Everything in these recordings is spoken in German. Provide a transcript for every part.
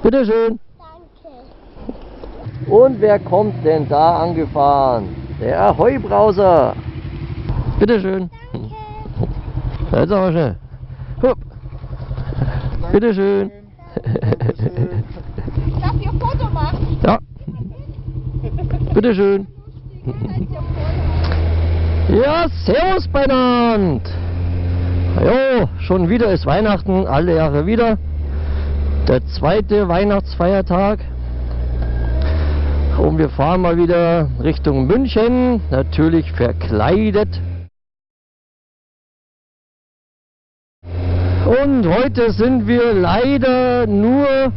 Bitteschön. Danke. Und wer kommt denn da angefahren? Der Heubrauser. Bitteschön. Danke. Jetzt aber schnell. Hup. Bitteschön. Darf ich ein Foto machen? Ja. Bitteschön. Ja, servus beieinander. Jo, schon wieder ist Weihnachten, alle Jahre wieder. Der zweite Weihnachtsfeiertag. Und wir fahren mal wieder Richtung München, natürlich verkleidet. Und heute sind wir leider nur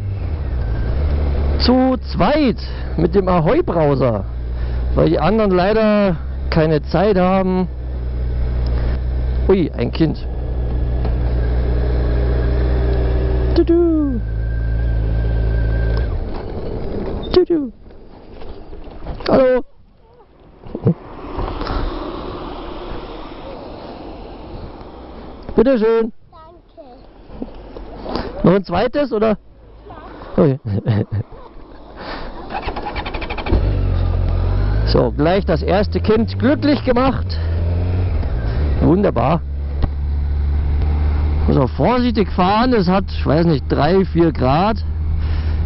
zu zweit mit dem Ahoi-Brauser, weil die anderen leider keine Zeit haben. Ui, ein Kind. Tudu. Tudu. Hallo. Bitteschön. Danke. Noch ein zweites, oder? Okay. So, gleich das erste Kind glücklich gemacht. Wunderbar. Muss auch vorsichtig fahren, es hat, ich weiß nicht, 3-4 Grad.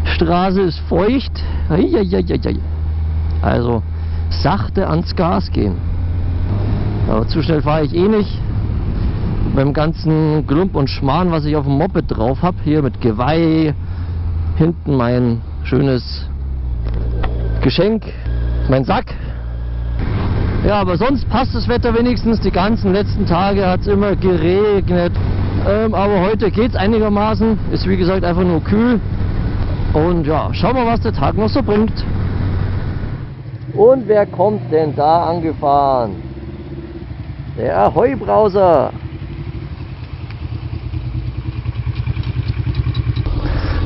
Straße ist feucht. Eieieiei. Also sachte ans Gas gehen. Aber zu schnell fahre ich eh nicht. Beim ganzen Glump und Schmarrn, was ich auf dem Moped drauf habe, hier mit Geweih, hinten mein schönes Geschenk, mein Sack. Ja, aber sonst passt das Wetter wenigstens. Die ganzen letzten Tage hat es immer geregnet. Aber heute geht es einigermaßen. Ist wie gesagt einfach nur kühl. Und ja, schauen wir, was der Tag noch so bringt. Und wer kommt denn da angefahren? Der Heubrauser.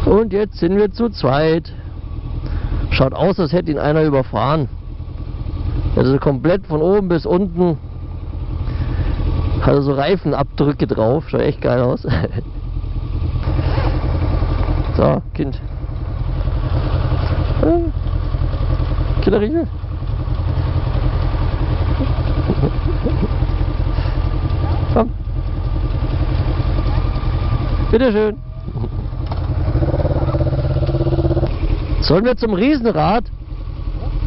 Und jetzt sind wir zu zweit. Schaut aus, als hätte ihn einer überfahren. Also komplett von oben bis unten. Hat er so Reifenabdrücke drauf. Schaut echt geil aus. So, Kind. Kinderriegel. Komm. Bitteschön. Sollen wir zum Riesenrad?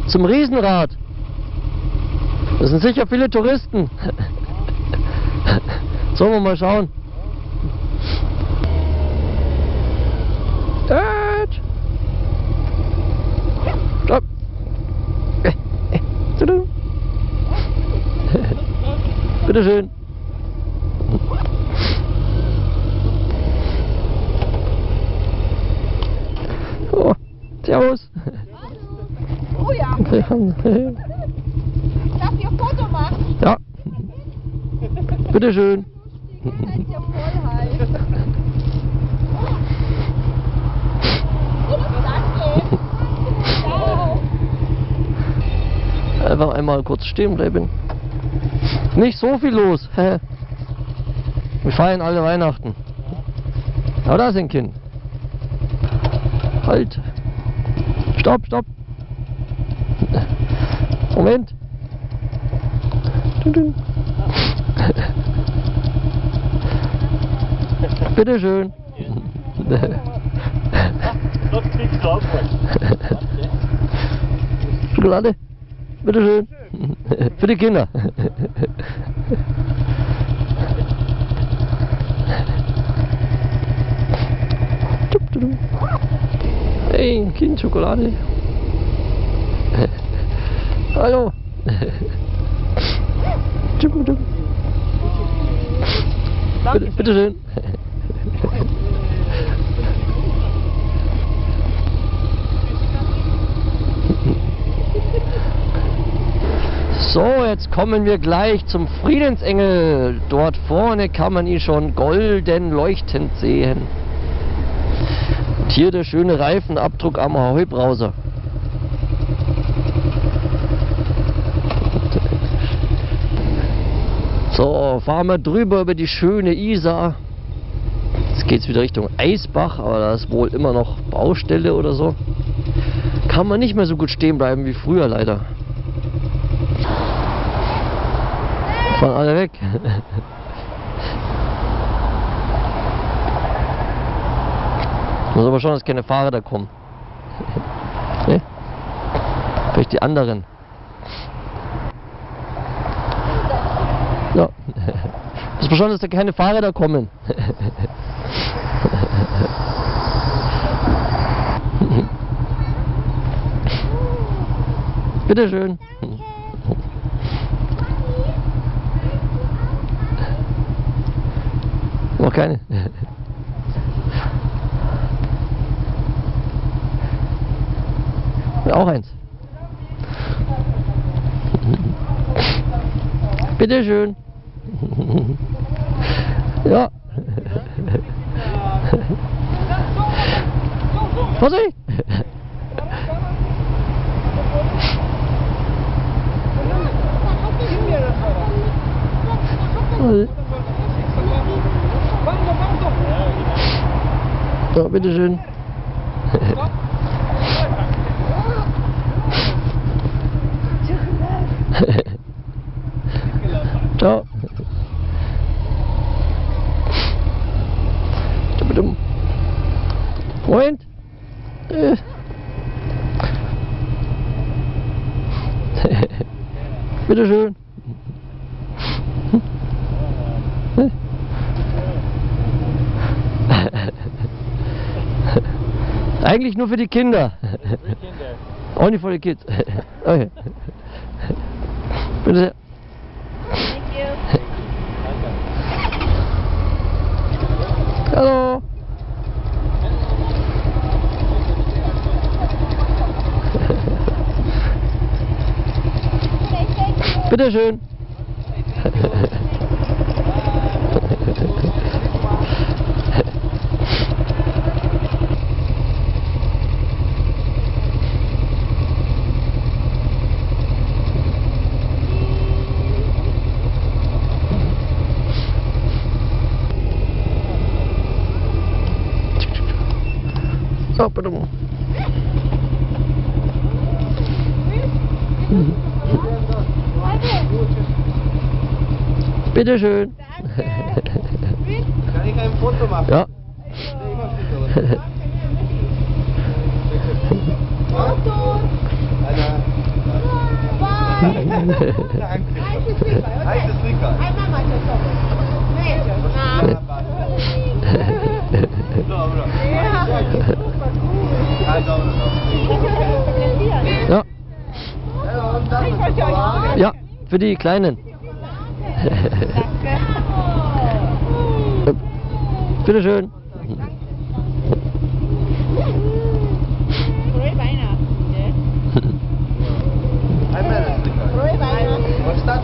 Zum Riesenrad. Das sind sicher viele Touristen. Sollen wir mal schauen? Stopp. Bitteschön. Oh, servus. Oh ja. Darf ich ein Foto machen? Ja. Bitteschön. Das ist ja voll heiß. Danke. Ciao. Einfach einmal kurz stehen bleiben. Nicht so viel los. Hä? Wir feiern alle Weihnachten. Aber da ist ein Kind. Halt. Stopp, stopp. Moment. Bitteschön. Schokolade. Bitteschön. Für die Kinder. Hey, ein Kind, Schokolade. Hallo. Bitteschön. So, jetzt kommen wir gleich zum Friedensengel. Dort vorne kann man ihn schon golden leuchtend sehen. Und hier der schöne Reifenabdruck am Heubrauser. So, fahren wir drüber über die schöne Isar. Das Jetzt geht es wieder Richtung Eisbach, aber da ist wohl immer noch Baustelle oder so. Kann man nicht mehr so gut stehen bleiben wie früher leider. Fahren alle weg. Muss aber schauen, dass keine Fahrer da kommen. Ne? Vielleicht die anderen. Ja. Muss man schauen, dass da keine Fahrer da kommen. Bitteschön. Noch keine. Auch eins. Bitteschön. Ja. Vorsicht! So, bitteschön. Ciao. Freund. Bitteschön. Eigentlich nur für die Kinder. Auch nicht für die Kids. Okay. Bitte sehr. Hallo. Bitteschön. So, bitte. Bitteschön. Kann ich ein Foto machen? Ja. Foto. Danke. Heißes Rickerl. Einmal mal das Mädchen. Dobra. Ja. Ja. Ich wollte euch auch. Ja, für die Kleinen. Bitteschön. Frohe Weihnachten. Einmal das Rickerl. Frohe Weihnachten. Was ist das?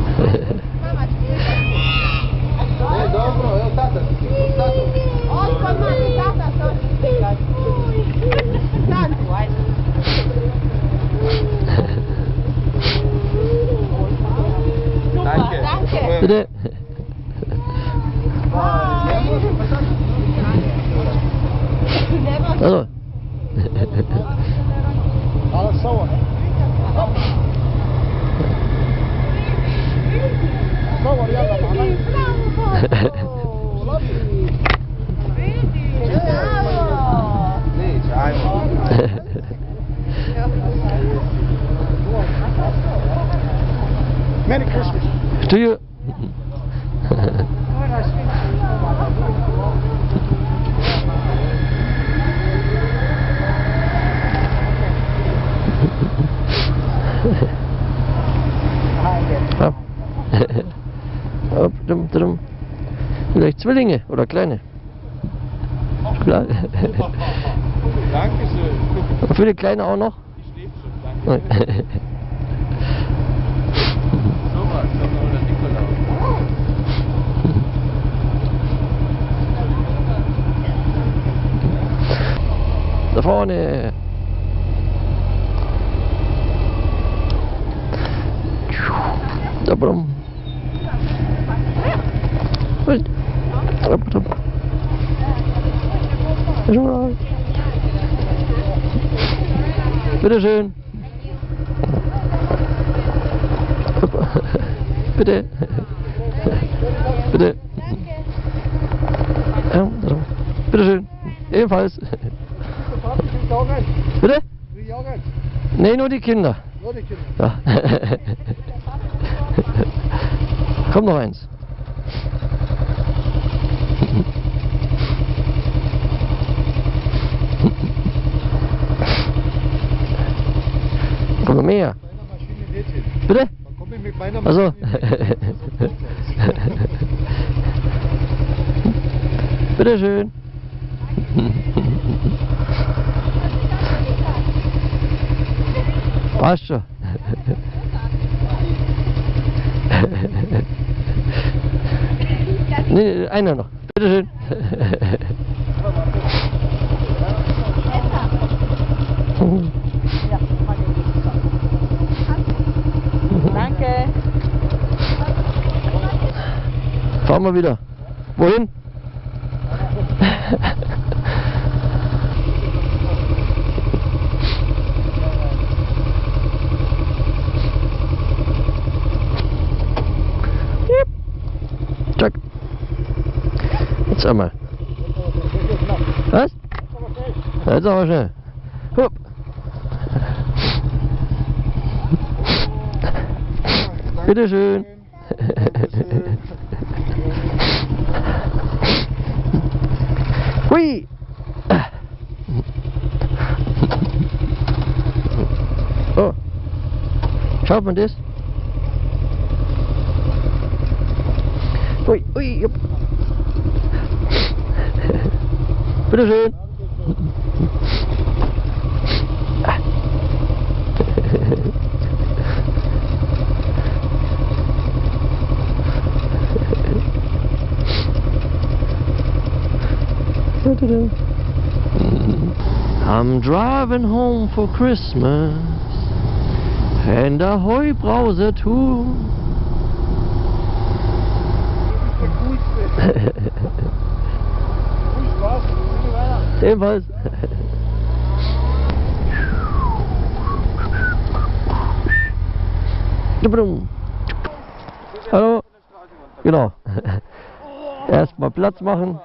Mama, Ne, dobro, evo tata. Tata. Otko mami tata to Santu, ajde. Danke. Danke. Bitte. Also. Alles sauer. Sauer, yalla mama. Nee, ist einmal. Merry Christmas. To you. Vielleicht Zwillinge oder kleine. Klar. Dankeschön. Und für die Kleine auch noch? Ich lebe schon, danke. Sowas, oder Nikolaus. Da vorne. Da brum. Bitte schön. Bitte. Bitte. Ja, bitte schön. Ebenfalls. Bitte? Wie Joghurt? Nee, nur die Kinder. Nur die Kinder. Ja. Komm noch eins. Komm noch mehr. Meiner Maschine nicht hin. Bitte? Dann komme ich mit meiner Also. Maschine Bitte schön. Passt schon. Nee, einer noch. Bitte schön. Danke. Fahren wir wieder. Wohin? Zack. Jetzt einmal. Was? Jetzt aber schnell. Hup. Bitte schön. Hui. Oh. Schaut man das? Ui, ui, jupp. Bitte schön. I'm driving home for Christmas and a Heubrause too. Ebenfalls. Hallo. Genau. Erstmal Platz machen.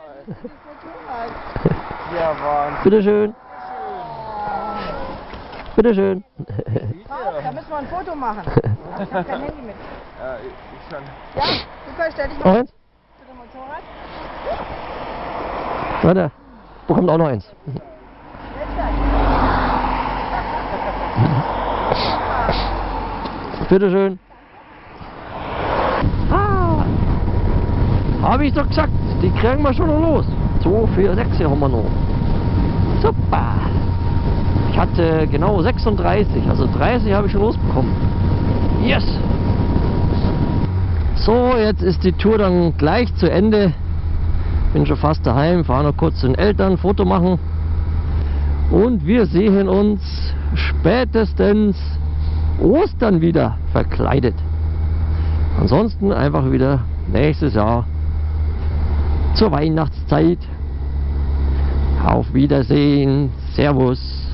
Ja, Wahnsinn. Bitte schön. Bitte schön. Da müssen wir ein Foto machen. Ich habe kein Handy mit. Ja, ich schon. Ja, Lukas, stell dich Noch mal eins? zu dem Motorrad. Warte. Bekommt auch noch eins. Bitte schön. Ah, habe ich doch gesagt, die kriegen wir schon noch los. 2, 4, 6 hier haben wir noch. Super. Ich hatte genau 36, also 30 habe ich schon losbekommen. Yes. So, jetzt ist die Tour dann gleich zu Ende. Bin schon fast daheim, fahre noch kurz zu den Eltern, Foto machen. Und wir sehen uns spätestens Ostern wieder verkleidet. Ansonsten einfach wieder nächstes Jahr zur Weihnachtszeit. Auf Wiedersehen. Servus.